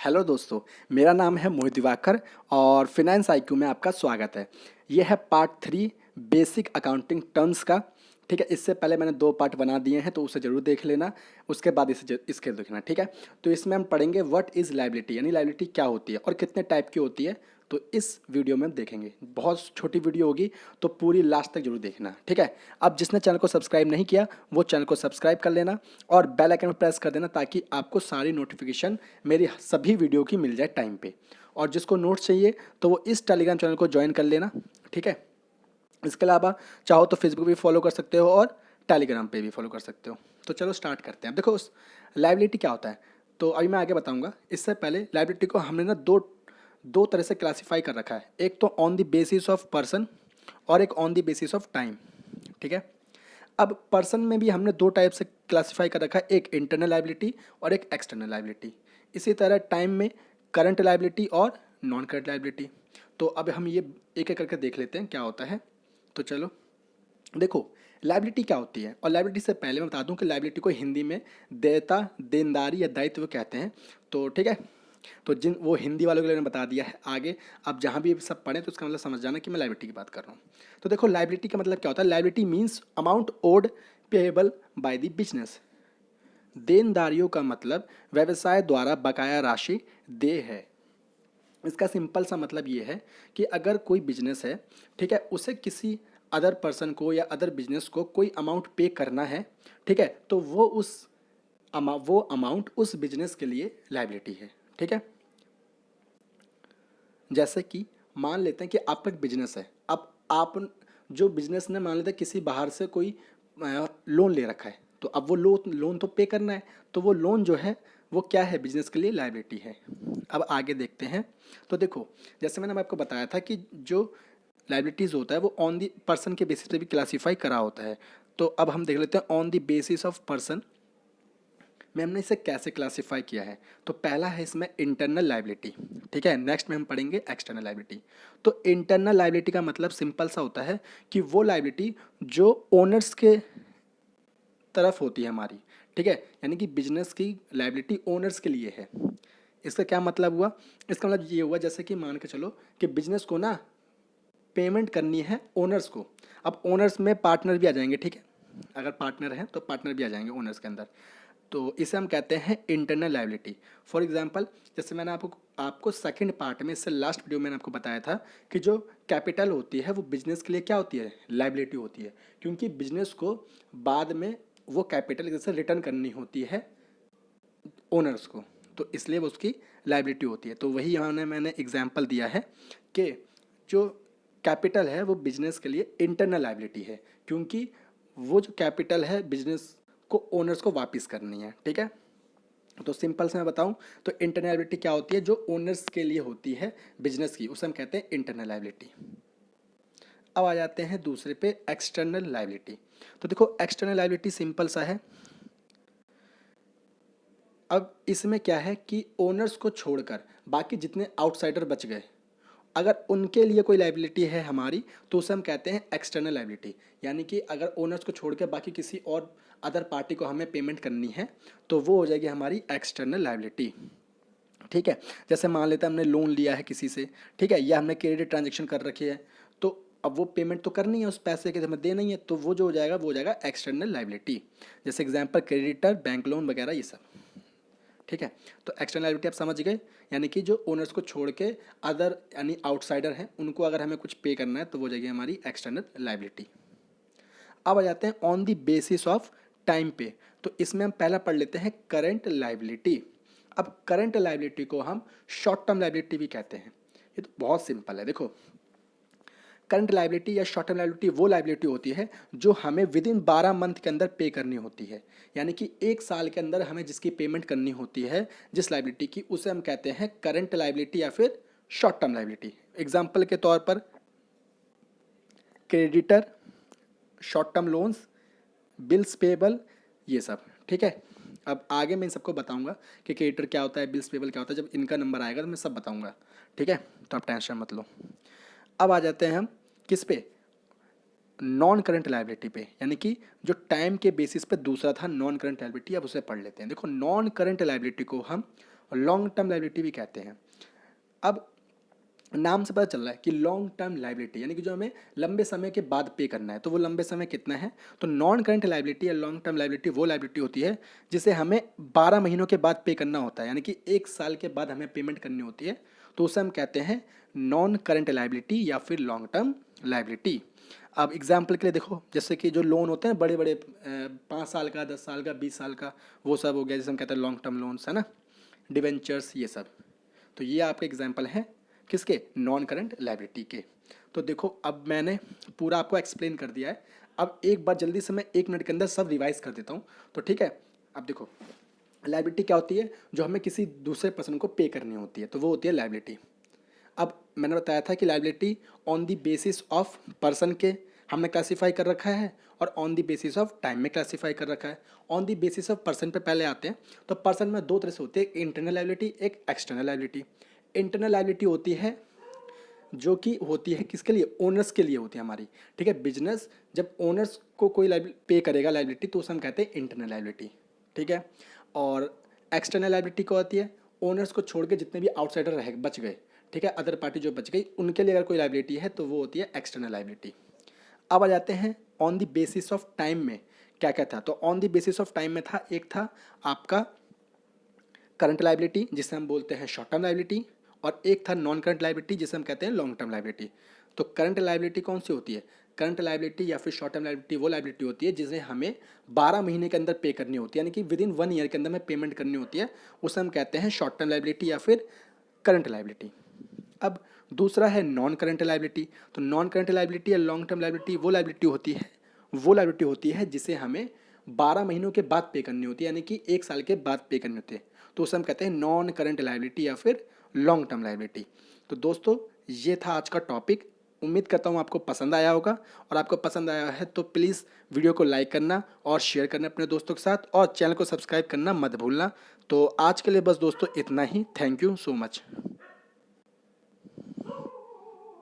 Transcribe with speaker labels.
Speaker 1: Hello दोस्तों, मेरा नाम है मोहित दिवाकर और फिनेंस आईक्यू में आपका स्वागत है। ये है पार्ट 3 बेसिक अकाउंटिंग टर्म्स का। ठीक है, इससे पहले मैंने 2 पार्ट बना दिए हैं तो उसे ज़रूर देख लेना। उसके बाद इसके देखना। ठीक है, तो इसमें हम पढ़ेंगे व्हाट इज़ लायबिलिटी, यानी लायबिलिटी क्या होती है और कितने टाइप की होती है। तो इस वीडियो में हम देखेंगे। बहुत छोटी वीडियो होगी तो पूरी लास्ट तक जरूर देखना। ठीक है, अब जिसने चैनल को सब्सक्राइब नहीं किया वो चैनल को सब्सक्राइब कर लेना और बेल आइकन प्रेस कर देना ताकि आपको सारी नोटिफिकेशन मेरी सभी वीडियो की मिल जाए टाइम पे। और जिसको नोट्स चाहिए तो वो इस टेलीग्राम चैनल को ज्वाइन कर लेना। ठीक है, इसके अलावा चाहो तो फेसबुक भी फॉलो कर सकते हो और टेलीग्राम पे भी फॉलो कर सकते हो। तो चलो स्टार्ट करते हैं। अब देखो उस लाइबिलिटी क्या होता है तो अभी मैं आगे बताऊंगा। इससे पहले लाइबिलिटी को हमने ना दो दो तरह से क्लासीफाई कर रखा है। एक तो on the basis of person और एक on the basis of time. ठीक है, अब पर्सन में भी हमने 2 टाइप से क्लासीफाई कर रखा है, एक इंटरनल लाइबिलिटी और एक एक्सटर्नल लाइबिलिटी। इसी तरह टाइम में करंट लाइबिलिटी और नॉन करंट लाइबिलिटी। तो अब हम ये एक एक करके देख लेते हैं क्या होता है। तो चलो देखो, लाइबिलिटी क्या होती है। और लाइबिलिटी से पहले मैं बता दूं कि लाइबिलिटी को हिंदी में देयता, देनदारी या दायित्व कहते हैं। तो ठीक है, तो जिन वो हिंदी वालों के लिए मैंने बता दिया है। आगे आप जहाँ भी सब पढ़ें तो इसका मतलब समझ जाना कि मैं लाइबिलिटी की बात कर रहा हूँ। तो देखो, लाइबिलिटी का मतलब क्या होता है। Liability means amount owed payable by the business. देनदारियों का मतलब व्यवसाय द्वारा बकाया राशि देय है। इसका सिंपल सा मतलब ये है कि अगर कोई बिजनेस है, ठीक है, उसे किसी अदर पर्सन को या अदर बिजनेस को कोई अमाउंट पे करना है, ठीक है, तो वो अमाउंट उस बिजनेस के लिए लायबिलिटी है। ठीक है, जैसे कि मान लेते हैं कि आपका एक बिजनेस है। अब आप जो बिजनेस ने मान लेते हैं किसी बाहर से कोई लोन ले रखा है, तो अब वो लोन तो पे करना है। तो वो लोन जो है वो क्या है, बिजनेस के लिए लायबिलिटी है। अब आगे देखते हैं। तो देखो, जैसे मैंने आपको बताया था कि जो लाइबिलिटीज़ होता है वो ऑन दी पर्सन के बेसिस पे भी क्लासीफाई करा होता है। तो अब हम देख लेते हैं on the basis of person में हमने इसे कैसे क्लासीफाई किया है। तो पहला है इसमें इंटरनल लाइबिलिटी। ठीक है, नेक्स्ट में हम पढ़ेंगे एक्सटर्नल लाइबिलिटी। तो इंटरनल लाइबिलिटी का मतलब सिंपल सा होता है कि वो लाइबिलिटी जो ओनर्स के तरफ होती है हमारी। ठीक है, यानी कि बिजनेस की लाइबिलिटी ओनर्स के लिए है। इसका क्या मतलब हुआ, इसका मतलब ये हुआ जैसे कि मान के चलो कि बिजनेस को ना पेमेंट करनी है ओनर्स को। अब ओनर्स में पार्टनर भी आ जाएंगे। ठीक है, अगर पार्टनर हैं तो पार्टनर भी आ जाएंगे ओनर्स के अंदर। तो इसे हम कहते हैं इंटरनल लायबिलिटी। फॉर एग्जांपल, जैसे मैंने आपको सेकंड पार्ट में, इससे लास्ट वीडियो में मैंने आपको बताया था कि जो कैपिटल होती है वो बिजनेस के लिए क्या होती है, लायबिलिटी होती है। क्योंकि बिजनेस को बाद में वो कैपिटल जैसे रिटर्न करनी होती है ओनर्स को, तो इसलिए वो उसकी लायबिलिटी होती है। तो वही यहाँ मैंने एग्जाम्पल दिया है कि जो कैपिटल है वो बिजनेस के लिए इंटरनल लायबिलिटी है, क्योंकि वो जो कैपिटल है बिजनेस को ओनर्स को वापस करनी है। ठीक है, तो सिंपल से मैं बताऊं तो इंटरनल लायबिलिटी क्या होती है, जो ओनर्स के लिए होती है बिजनेस की, उसे हम कहते हैं इंटरनल लायबिलिटी। अब आ जाते हैं दूसरे पे, एक्सटर्नल लायबिलिटी। तो देखो, एक्सटर्नल लायबिलिटी सिंपल सा है। अब इसमें क्या है कि ओनर्स को छोड़कर बाकी जितने आउटसाइडर बच गए, अगर उनके लिए कोई लाइबिलिटी है हमारी, तो उसे हम कहते हैं एक्सटर्नल लाइबिलिटी। यानी कि अगर ओनर्स को छोड़ के बाकी किसी और अदर पार्टी को हमें पेमेंट करनी है तो वो हो जाएगी हमारी एक्सटर्नल लाइबिलिटी। ठीक है, जैसे मान लेते हैं हमने लोन लिया है किसी से, ठीक है, या हमने क्रेडिट ट्रांजेक्शन कर रखी है, तो अब वो पेमेंट तो करनी है, उस पैसे के हमें देना ही है, तो वो जो हो जाएगा वो हो जाएगा एक्सटर्नल लाइबिलिटी। जैसे एग्जाम्पल क्रेडिटर, बैंक लोन वगैरह ये सब। ठीक है, तो एक्सटर्नल लायबिलिटी आप समझ गए, यानी कि जो ओनर्स को छोड़ के अदर यानी आउटसाइडर हैं उनको अगर हमें कुछ पे करना है तो वो जाएगी हमारी एक्सटर्नल लायबिलिटी। अब आ जाते हैं on the basis of time पे। तो इसमें हम पहला पढ़ लेते हैं करंट लायबिलिटी। अब करंट लायबिलिटी को हम शॉर्ट टर्म लायबिलिटी भी कहते हैं। ये तो बहुत सिंपल है। देखो, करंट लाइबिलिटी या शॉर्ट टर्म लाइबिलिटी वो लाइबिलिटी होती है जो हमें विद इन 12 मंथ के अंदर पे करनी होती है। यानी कि 1 साल के अंदर हमें जिसकी पेमेंट करनी होती है जिस लाइबिलिटी की, उसे हम कहते हैं करंट लाइबिलिटी या फिर शॉर्ट टर्म लाइबिलिटी। एग्जाम्पल के तौर पर creditor, short term loans, bills payable, ये सब। ठीक है, अब आगे मैं इन सबको बताऊंगा कि क्रेडिटर क्या होता है, बिल्स पेबल क्या होता है। जब इनका नंबर आएगा तो मैं सब बताऊंगा। ठीक है, तो आप टेंशन मत लो। अब आ जाते हैं हम किस पे, नॉन करंट लायबिलिटी पे, यानी कि जो टाइम के बेसिस पे दूसरा था नॉन करंट लायबिलिटी। अब उसे पढ़ लेते हैं। देखो, नॉन करंट लायबिलिटी को हम और लॉन्ग टर्म लाइबिलिटी भी कहते हैं। अब नाम से पता चल रहा है कि लॉन्ग टर्म लाइबिलिटी यानी कि जो हमें लंबे समय के बाद पे करना है, तो वो लंबे समय कितना है? तो नॉन करंट लाइबिलिटी या लॉन्ग टर्म लाइबिलिटी वो लाइबिलिटी होती है जिसे हमें 12 महीनों के बाद पे करना होता है, यानी कि 1 साल के बाद हमें पेमेंट करनी होती है, तो उसे हम कहते हैं नॉन करंट लाइबिलिटी या फिर लॉन्ग टर्म लाइबिलिटी। अब एग्जाम्पल के लिए देखो, जैसे कि जो लोन होते हैं बड़े बड़े 5 साल का, 10 साल का, 20 साल का, वो सब हो गया जिसे हम कहते हैं लॉन्ग टर्म लोन्स, है ना, डिवेंचर्स, ये सब। तो ये आपके एग्जाम्पल हैं किसके? नॉन करंट लाइबिलिटी के। तो देखो अब मैंने पूरा आपको एक्सप्लेन कर दिया है। अब एक बार जल्दी से मैं 1 मिनट के अंदर सब रिवाइज कर देता हूँ, तो ठीक है। अब देखो लाइबिलिटी क्या होती है? जो हमें किसी दूसरे पर्सन को पे करनी होती है, तो वो होती है लाइबिलिटी। अब मैंने बताया था कि liability on the basis of person के हमने क्लासीफाई कर रखा है, और on the basis of time में क्लासीफाई कर रखा है। On the basis of person पे पहले आते हैं। तो पर्सन में 2 तरह से होती है, एक इंटरनल लाइबिलिटी, एक एक्सटर्नल लाइबिलिटी। इंटरनल लाइबिलिटी होती है जो कि होती है किसके लिए? ओनर्स के लिए होती है हमारी, ठीक है। बिजनेस जब ओनर्स को कोई पे करेगा लाइबिलिटी, तो उसे हम कहते हैं इंटरनल लाइबिलिटी, ठीक है। और एक्सटर्नल लाइबिलिटी क्या होती है? ओनर्स को छोड़ के जितने भी आउटसाइडर रह बच गए, ठीक है, अदर पार्टी जो बच गई, उनके लिए अगर कोई लाइबिलिटी है तो वो होती है एक्सटर्नल लाइबिलिटी। अब आ जाते हैं on the basis of time में क्या क्या था। तो on the basis of time में था, एक था आपका करंट लाइबिलिटी जिसे हम बोलते हैं शॉर्ट टर्म लाइबिलिटी, और एक था नॉन करंट लाइबिलिटी जिसे हम कहते हैं लॉन्ग टर्म लाइबिलिटी। तो करंट लाइबिलिटी कौन सी होती है? करंट लाइबिलिटी या फिर शॉर्ट टर्म लाइबिलिटी वो लाइबिलिटी होती है जिसे हमें 12 महीने के अंदर पे करनी होती है, यानी कि विद इन 1 ईयर के अंदर में पेमेंट करनी होती है, उसे हम कहते हैं शॉर्ट टर्म लाइबिलिटी या फिर करंट लाइबिलिटी। अब दूसरा है नॉन करंट लाइबिलिटी। तो नॉन करंट लाइबिलिटी या लॉन्ग टर्म लाइबिलिटी वो लाइबिलिटी होती है जिसे हमें 12 महीनों के बाद पे करनी होती है, यानी कि 1 साल के बाद पे करनी होती है, तो उसे हम कहते हैं नॉन करंट लाइबिलिटी या फिर लॉन्ग टर्म लाइबिलिटी। तो दोस्तों ये था आज का टॉपिक। उम्मीद करता हूँ आपको पसंद आया होगा, और आपको पसंद आया है तो प्लीज़ वीडियो को लाइक करना और शेयर करना अपने दोस्तों के साथ, और चैनल को सब्सक्राइब करना मत भूलना। तो आज के लिए बस दोस्तों इतना ही। Thank you so much.